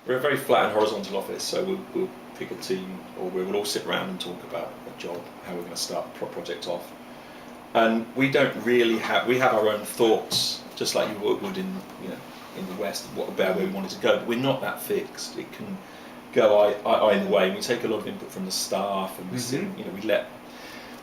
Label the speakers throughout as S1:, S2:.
S1: We're a very flat and horizontal office, so we'll pick a team, or we'll all sit around and talk about a job, how we're going to start a project off. And we don't really we have our own thoughts, just like you would in the West, about where we want it to go. But we're not that fixed. It can go either way. We take a lot of input from the staff, and we sit,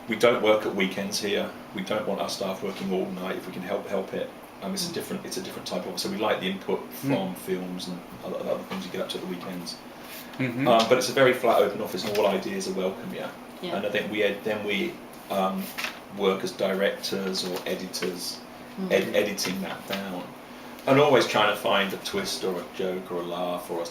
S1: we don't work at weekends here. We don't want our staff working all night if we can help it. It's a different type of. So we like the input from films and other things you get up to at the weekends. But it's a very flat, open office, and all ideas are welcome. Yeah. And I think we work as directors or editors, editing that down, and always trying to find a twist or a joke or a laugh or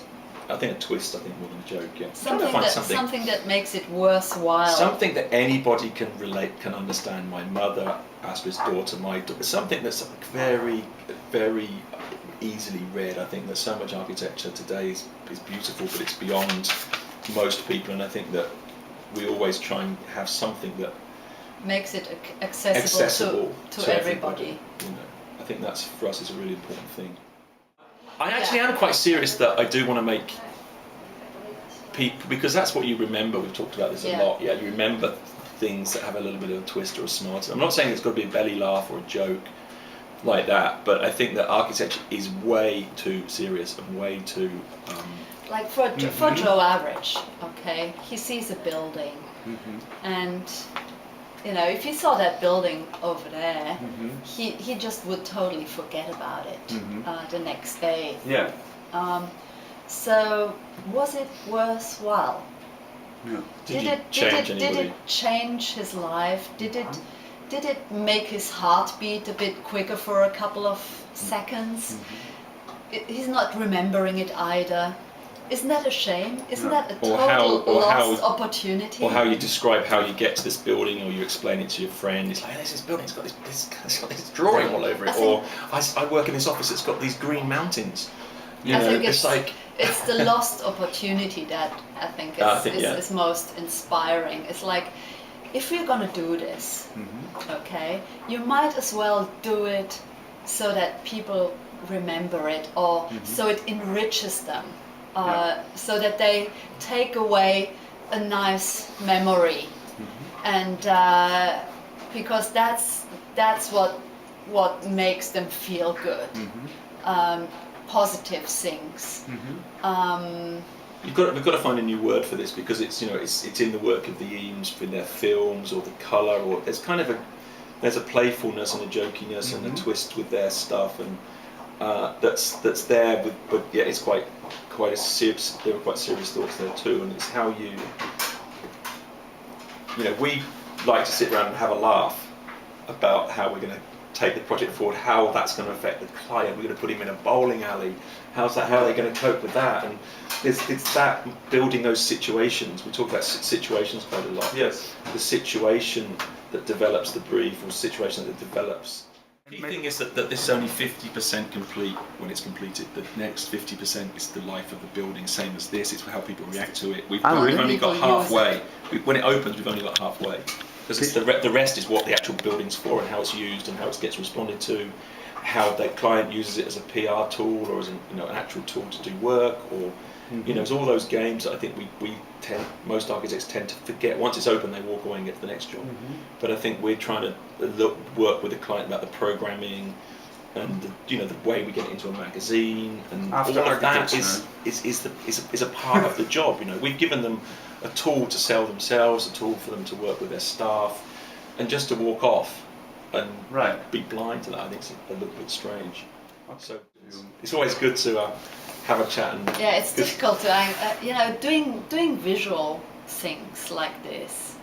S1: I think a twist. I think more than a joke. Yeah.
S2: Something that makes it worthwhile.
S1: Something that anybody can relate, can understand. My mother, Astrid's daughter, my daughter. Something that's very, very easily read. I think that so much architecture today is beautiful, but it's beyond most people. And I think that we always try and have something that
S2: makes it accessible to everybody.
S1: I think that's, for us, is a really important thing. I actually am quite serious that I do want to make people, because that's what you remember. We've talked about this a lot. Yeah, you remember things that have a little bit of a twist or a smile to them. I'm not saying it's got to be a belly laugh or a joke like that, but I think that architecture is way too serious and way too...
S2: like for Joe Average, okay, he sees a building, and if he saw that building over there, he just would totally forget about it the next day.
S3: Yeah.
S2: So was it worthwhile?
S1: Yeah.
S2: Did it change his life? Did it make his heart beat a bit quicker for a couple of seconds? He's not remembering it either. Isn't that a shame? Isn't that a total lost opportunity?
S1: Or how you describe how you get to this building, or you explain it to your friend. It's like, this building's got this drawing all over it. Or I work in this office, it's got these green mountains.
S2: I think it's the lost opportunity that I think is most inspiring. It's like, if we're going to do this, okay, you might as well do it so that people remember it, or so it enriches them. So that they take away a nice memory, and because that's what makes them feel good, positive things.
S1: We've got to find a new word for this, because it's in the work of the Eames, in their films, or the colour, or there's a playfulness and a jokiness and a twist with their stuff, and that's there, but yeah, it's quite a serious. There were quite serious thoughts there too, and it's how we like to sit around and have a laugh about how we're going to take the project forward, how that's going to affect the client. We're going to put him in a bowling alley. How are they going to cope with that? And it's that building those situations. We talk about situations quite a lot.
S3: Yes.
S1: The situation that develops the brief, or the situation that develops. The key thing is that this is only 50% complete when it's completed. The next 50% is the life of the building, same as this. It's how people react to it. We've only got halfway. When it opens, we've only got halfway. Because the rest is what the actual building's for, and how it's used, and how it gets responded to, how the client uses it as a PR tool, or as an actual tool to do work, or it's all those games that I think most architects tend to forget. Once it's open, they walk away and get to the next job. But I think we're trying to work with the client about the programming, and the way we get it into a magazine, and all of that is a part of the job. We've given them a tool to sell themselves, a tool for them to work with their staff, and just to walk off and be blind to that, I think it's a little bit strange. So it's always good to have a chat. And
S2: it's difficult to doing visual things like this.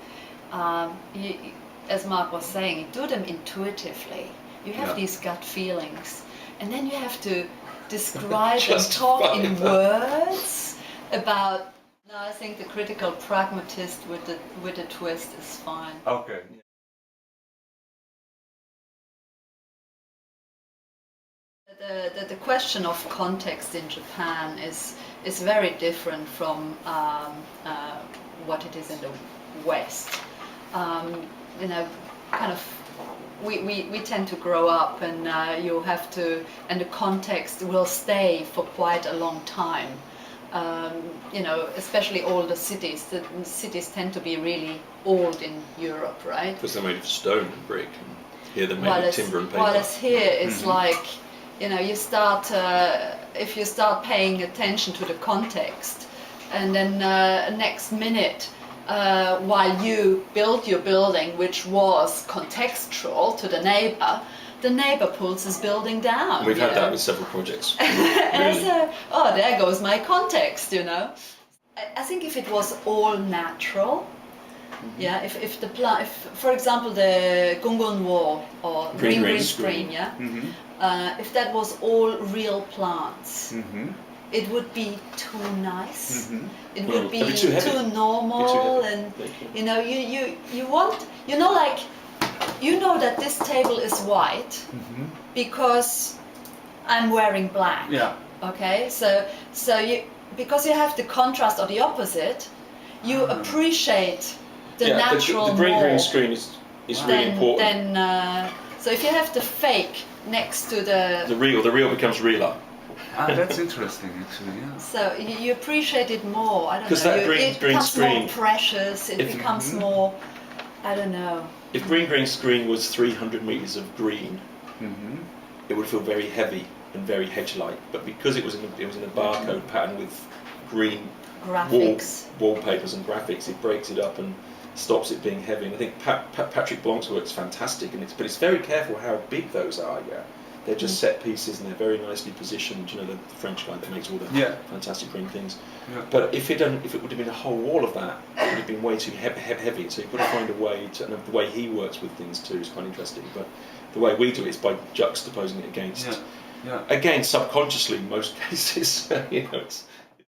S2: As Marc was saying, you do them intuitively. You have these gut feelings, and then you have to describe and talk in words about. No, I think the critical pragmatist with the twist is fine.
S3: Okay.
S2: The question of context in Japan is very different from what it is in the West. We tend to grow up, and you have to, and the context will stay for quite a long time. you know, especially older cities. The cities tend to be really old in Europe, right?
S1: Because they're made of stone and brick, and here they're made of timber and paper.
S2: Whereas here it's like, you know, you start, if you start paying attention to the context, and then next minute, while you build your building, which was contextual to the neighbor pulls his building down.
S1: We've had that with several projects.
S2: And so, oh, there goes my context, you know. I think if it was all natural, yeah, if for example, the Gungun Wall or Green Screen, yeah, if that was all real plants, it would be too nice. It would be too normal, and you know, you want, you know, like, you know that this table is white because I'm wearing black. Yeah. Okay, so you, because you have the contrast or the opposite, you appreciate the natural
S1: the green screen is really important.
S2: So if you have the fake next to the
S1: real becomes realer.
S3: That's interesting, actually. Yeah.
S2: So you appreciate it more. I don't know.
S1: Because that green
S2: becomes
S1: screen,
S2: more precious. It becomes more. I don't know.
S1: If green screen was 300 meters of green, it would feel very heavy and very hedge-like. But because it was in a barcode pattern with green
S2: graphics,
S1: wallpapers and graphics, it breaks it up and stops it being heavy. And I think Patrick Blanc's work is fantastic, but it's very careful how big those are. Yeah, they're just set pieces and they're very nicely positioned. You know, the French guy that makes all the fantastic green things. Yeah. But if it would have been a whole wall of that, it would have been way too heavy. So you've got to find a way to, and the way he works with things too is quite interesting. But the way we do it is by juxtaposing it against, again, subconsciously in most cases. You know, it's